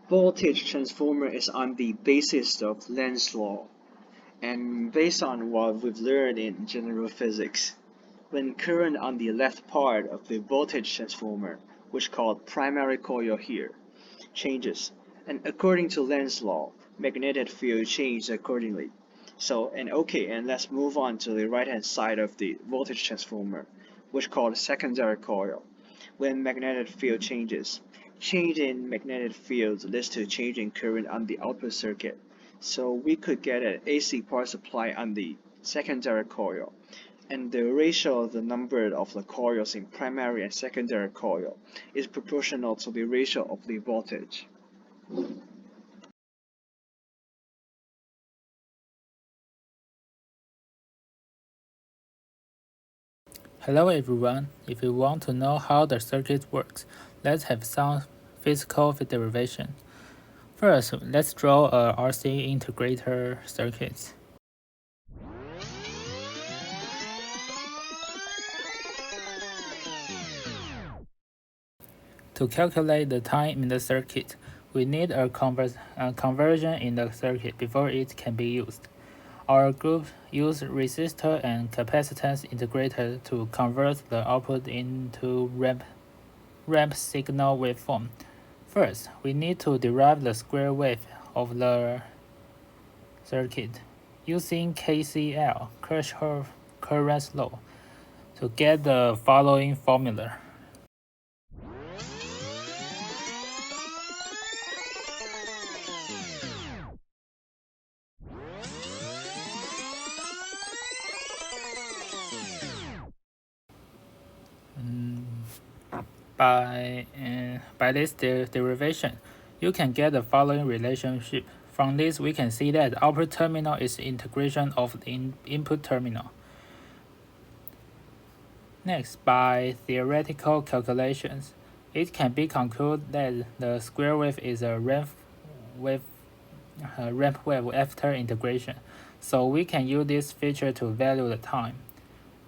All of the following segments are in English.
Voltage transformer is on the basis of Lenz's law, and based on what we've learned in general physics. When current on the left part of the voltage transformer, which called primary coil here, changes, and according to Lenz's law, magnetic field changes accordingly. And let's move on to the right hand side of the voltage transformer, which called secondary coil. When magnetic field changes, change in magnetic field leads to change in current on the output circuit. So we could get an AC power supply on the secondary coil, and the ratio of the number of the coils in primary and secondary coil is proportional to the ratio of the voltage. Hello everyone, if you want to know how the circuit works, let's have some physical derivation. First, let's draw a RC integrator circuit. To calculate the time in the circuit, we need a conversion in the circuit before it can be used. Our group used resistor and capacitance integrator to convert the output into ramp signal waveform. First, we need to derive the square wave of the circuit using KCL, Kirchhoff current law, to get the following formula. By this derivation, you can get the following relationship. From this, we can see that output terminal is integration of the input terminal. Next, by theoretical calculations, it can be concluded that the square wave is a ramp wave after integration, so we can use this feature to value the time.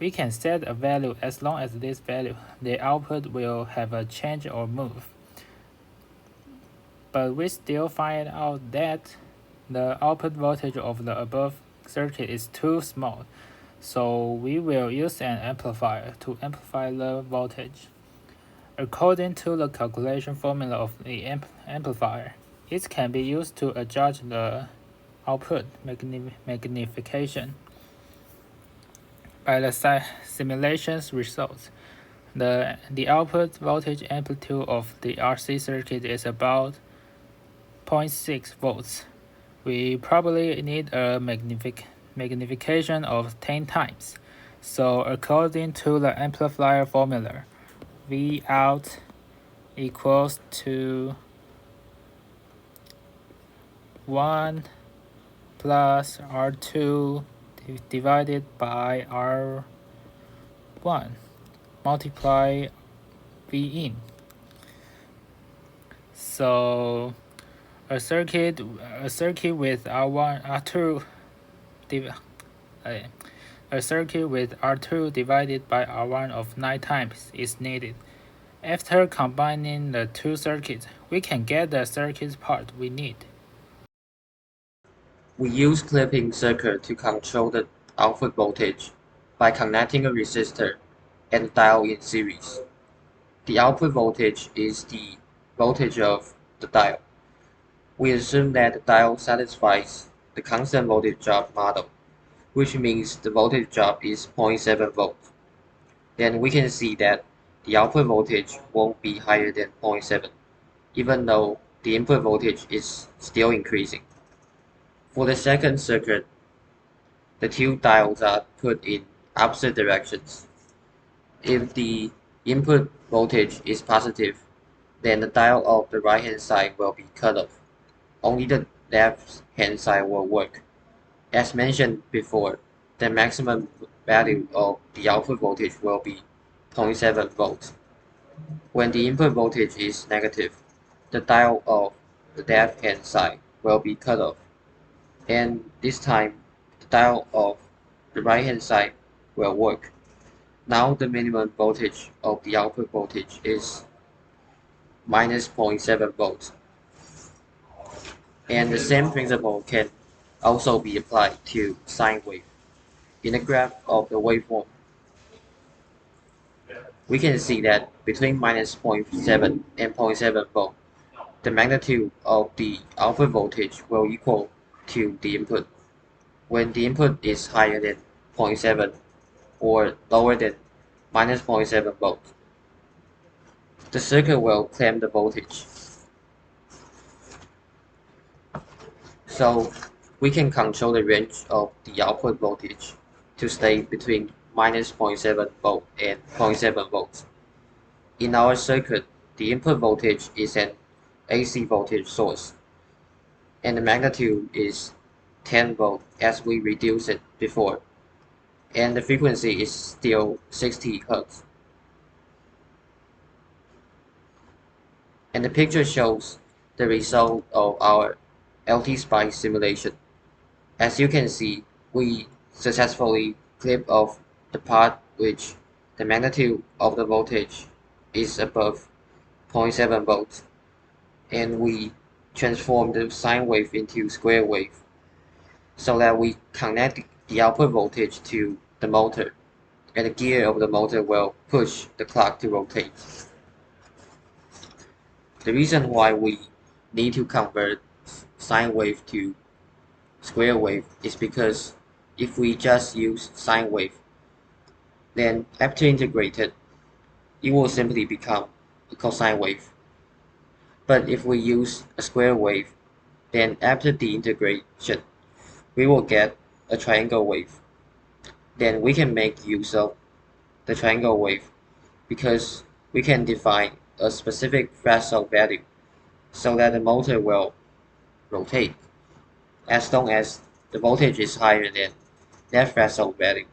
We can set a value as long as this value, the output will have a change or move. But we still find out that the output voltage of the above circuit is too small, so we will use an amplifier to amplify the voltage. According to the calculation formula of the amplifier, it can be used to adjust the output magnification. By the simulations results, the output voltage amplitude of the RC circuit is about 0.6 volts. We probably need a magnification of 10 times. So according to the amplifier formula, V out equals to 1 plus R2 divided by R1 multiply V in. So a circuit with R2 divided by R1 of 9 times is needed. After combining the two circuits, we can get the circuit part we need. We use clipping circuit to control the output voltage by connecting a resistor and a diode in series. The output voltage is the voltage of the diode. We assume that the diode satisfies the constant voltage drop model, which means the voltage drop is 0.7 volts. Then we can see that the output voltage won't be higher than 0.7, even though the input voltage is still increasing. For the second circuit, the two diodes are put in opposite directions. If the input voltage is positive, then the diode of the right-hand side will be cut off. Only the left-hand side will work. As mentioned before, the maximum value of the output voltage will be 0.7 volts. When the input voltage is negative, the diode of the left-hand side will be cut off, and this time the diode of the right-hand side will work. Now the minimum voltage of the output voltage is minus 0.7 volts. And the same principle can also be applied to sine wave. In the graph of the waveform, we can see that between minus 0.7 and 0.7 volt, the magnitude of the output voltage will equal to the input. When the input is higher than 0.7 or lower than minus 0.7 volts, the circuit will clamp the voltage. So we can control the range of the output voltage to stay between minus 0.7 volt and 0.7 volts. In our circuit, the input voltage is an AC voltage source, and the magnitude is 10 volt as we reduced it before, and the frequency is still 60 Hz. And the picture shows the result of our LT-Spice simulation. As you can see, we successfully clipped off the part which the magnitude of the voltage is above 0.7 volts, and we transformed the sine wave into square wave so that we connect the output voltage to the motor, and the gear of the motor will push the clock to rotate. The reason why we need to convert sine wave to square wave is because if we just use sine wave, then after integrated, it will simply become a cosine wave. But if we use a square wave, then after the integration, we will get a triangle wave. Then we can make use of the triangle wave because we can define a specific threshold value so that the motor will rotate as long as the voltage is higher than that threshold value.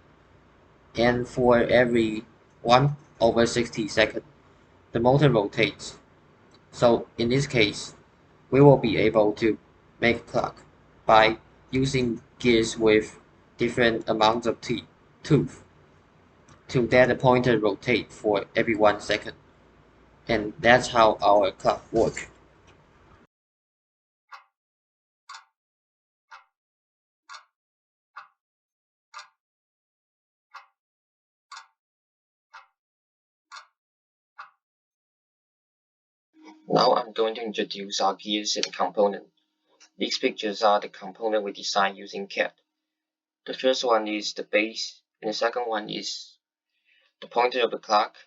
And for every 1/60 seconds, the motor rotates. So in this case, we will be able to make a clock by using gears with different amounts of tooth to let the pointer rotate for every 1 second. And that's how our clock works. Now I'm going to introduce our gears and component. These pictures are the component we designed using CAD. The first one is the base, and the second one is the pointer of the clock,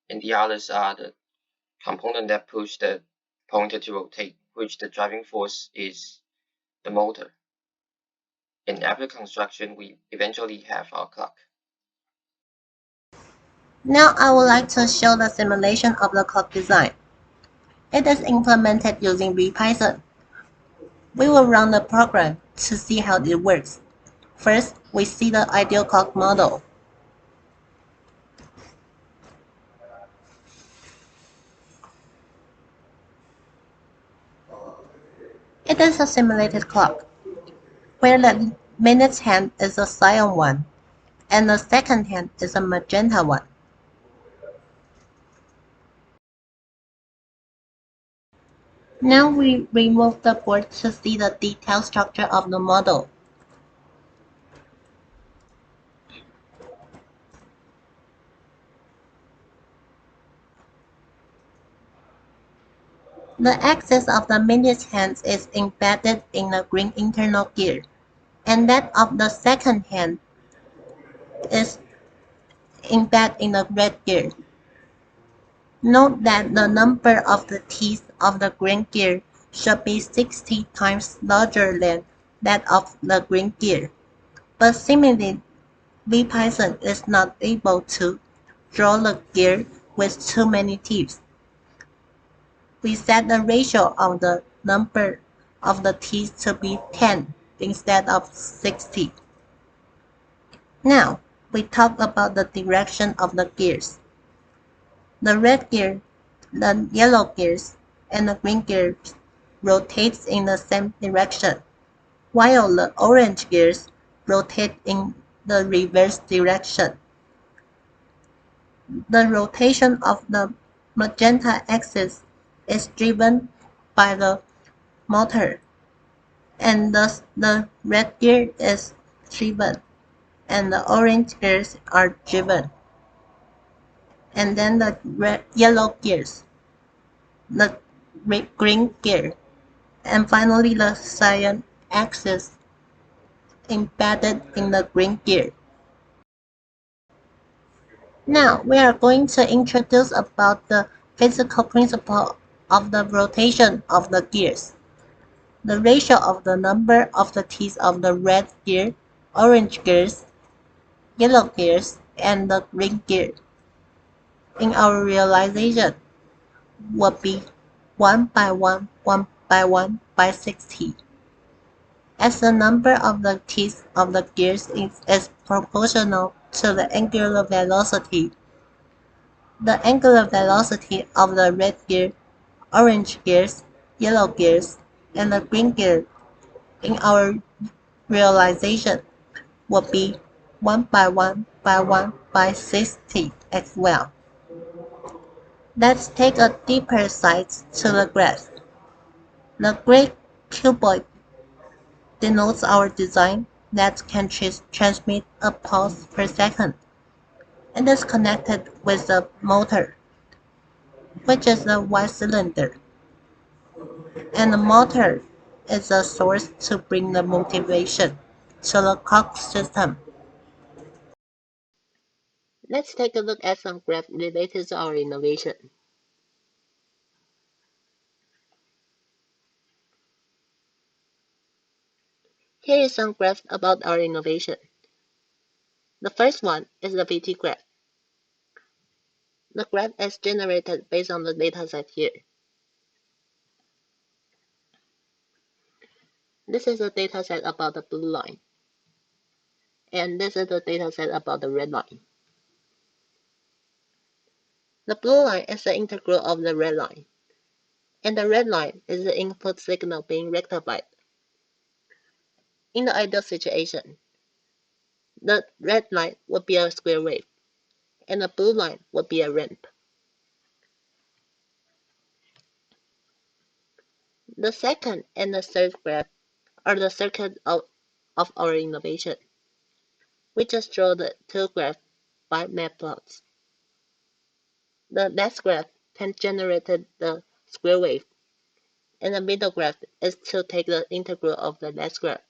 and the others are the component that push the pointer to rotate, which the driving force is the motor. And after construction, we eventually have our clock. Now I would like to show the simulation of the clock design. It is implemented using Python. We will run the program to see how it works. First, we see the ideal clock model. It is a simulated clock, where the minute hand is a cyan one, and the second hand is a magenta one. Now we remove the board to see the detailed structure of the model. The axis of the minute hand is embedded in the green internal gear, and that of the second hand is embedded in the red gear. Note that the number of the teeth of the green gear should be 60 times larger than that of the green gear, but seemingly Python is not able to draw the gear with too many teeth. We set the ratio of the number of the teeth to be 10 instead of 60. Now, we talk about the direction of the gears. The red gear, the yellow gears, and the green gears rotates in the same direction, while the orange gears rotate in the reverse direction. The rotation of the magenta axis is driven by the motor, and thus the red gear is driven, and the orange gears are driven, and then the yellow gears, the green gear, and finally the cyan axis embedded in the green gear. Now we are going to introduce about the physical principle of the rotation of the gears. The ratio of the number of the teeth of the red gear, orange gears, yellow gears, and the green gear in our realization would be 1 by 1, 1 by 1 by 60. As the number of the teeth of the gears is proportional to the angular velocity, the angular velocity of the red gear, orange gears, yellow gears, and the green gear in our realization would be 1 by 1 by 1 by 60 as well. Let's take a deeper sight to the graph. The gray cuboid denotes our design that can transmit a pulse per second and is connected with the motor, which is a white cylinder, and the motor is a source to bring the motivation to the clock system. Let's take a look at some graphs related to our innovation. Here is some graphs about our innovation. The first one is the VT graph. The graph is generated based on the dataset here. This is a dataset about the blue line, and this is the dataset about the red line. The blue line is the integral of the red line, and the red line is the input signal being rectified. In the ideal situation, the red line would be a square wave, and the blue line would be a ramp. The second and the third graph are the circuit of our innovation. We just draw the two graphs by matplots. The last graph can generate the square wave, and the middle graph is to take the integral of the last graph.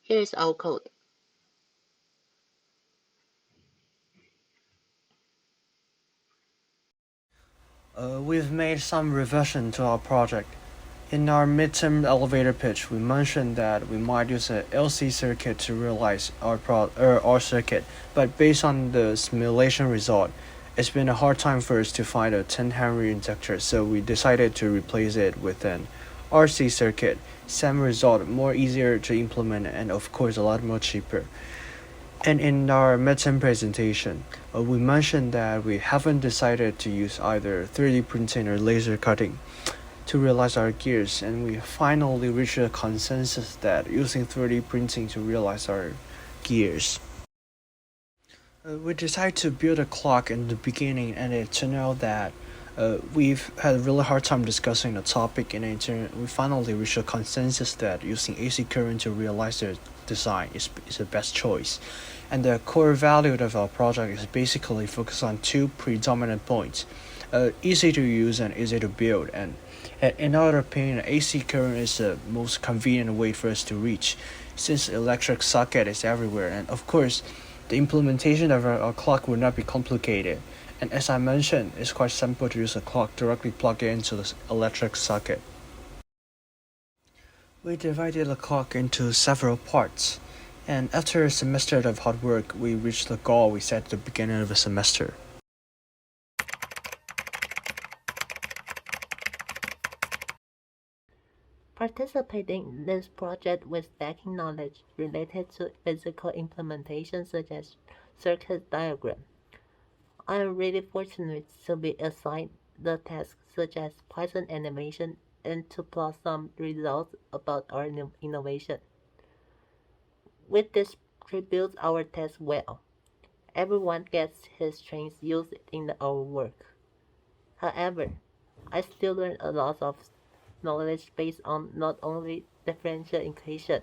Here is our code. We've made some revision to our project. In our midterm elevator pitch, we mentioned that we might use a LC circuit to realize our circuit, but based on the simulation result, it's been a hard time for us to find a 10 Henry inductor, so we decided to replace it with an RC circuit. Same result, more easier to implement, and of course a lot more cheaper. And in our midterm presentation, we mentioned that we haven't decided to use either 3D printing or laser cutting to realize our gears, and we finally reached a consensus that using 3D printing to realize our gears. We decided to build a clock in the beginning, and it turned out that we've had a really hard time discussing the topic, and we finally reached a consensus that using AC current to realize the design is the best choice. And the core value of our project is basically focused on two predominant points: easy to use and easy to build. And in our opinion, AC current is the most convenient way for us to reach, since electric socket is everywhere, and of course the implementation of our clock will not be complicated. And as I mentioned, it's quite simple to use a clock directly plug it into the electric socket. We divided the clock into several parts, and after a semester of hard work, we reached the goal we set at the beginning of the semester. Participating in this project with lacking knowledge related to physical implementation such as circuit diagram, I am really fortunate to be assigned the tasks such as Python animation and to plot some results about our innovation. We distribute our tasks well. Everyone gets his strengths used in our work. However, I still learn a lot of knowledge based on not only differential equation,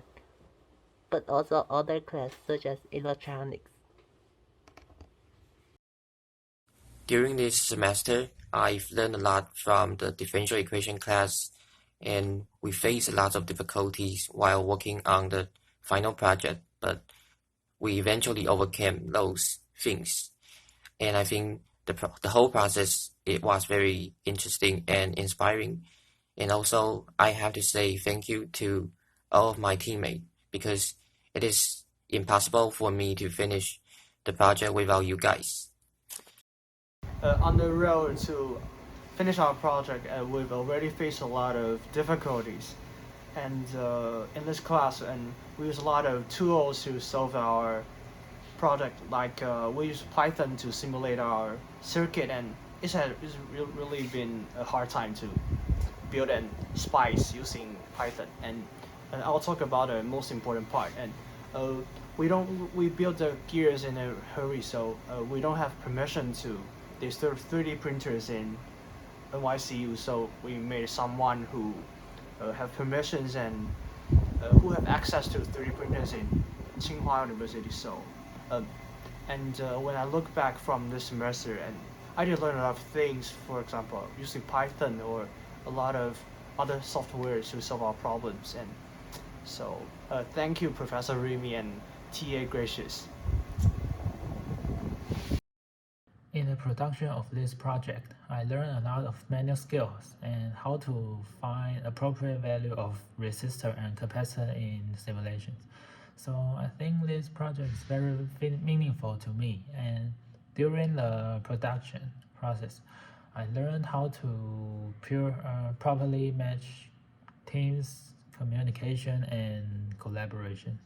but also other classes such as electronics. During this semester, I've learned a lot from the differential equation class, and we faced a lot of difficulties while working on the final project, but we eventually overcame those things. And I think the whole process, it was very interesting and inspiring. And also, I have to say thank you to all of my teammates because it is impossible for me to finish the project without you guys. On the road to finish our project, we've already faced a lot of difficulties. And in this class, and we use a lot of tools to solve our project. Like we use Python to simulate our circuit, and it's really been a hard time to build and spice using Python. And I'll talk about the most important part. And we build the gears in a hurry, so we don't have permission to. There's 3D printers in NYCU, so we made someone who have permissions and who have access to 3D printers in Tsinghua University. So, and when I look back from this semester, and I did learn a lot of things. For example, using Python or a lot of other softwares to solve our problems. And so, thank you, Professor Remy and TA Gracious. In the production of this project, I learned a lot of manual skills and how to find appropriate value of resistor and capacitor in simulations. So I think this project is very meaningful to me, and during the production process, I learned how to properly match teams, communication, and collaboration.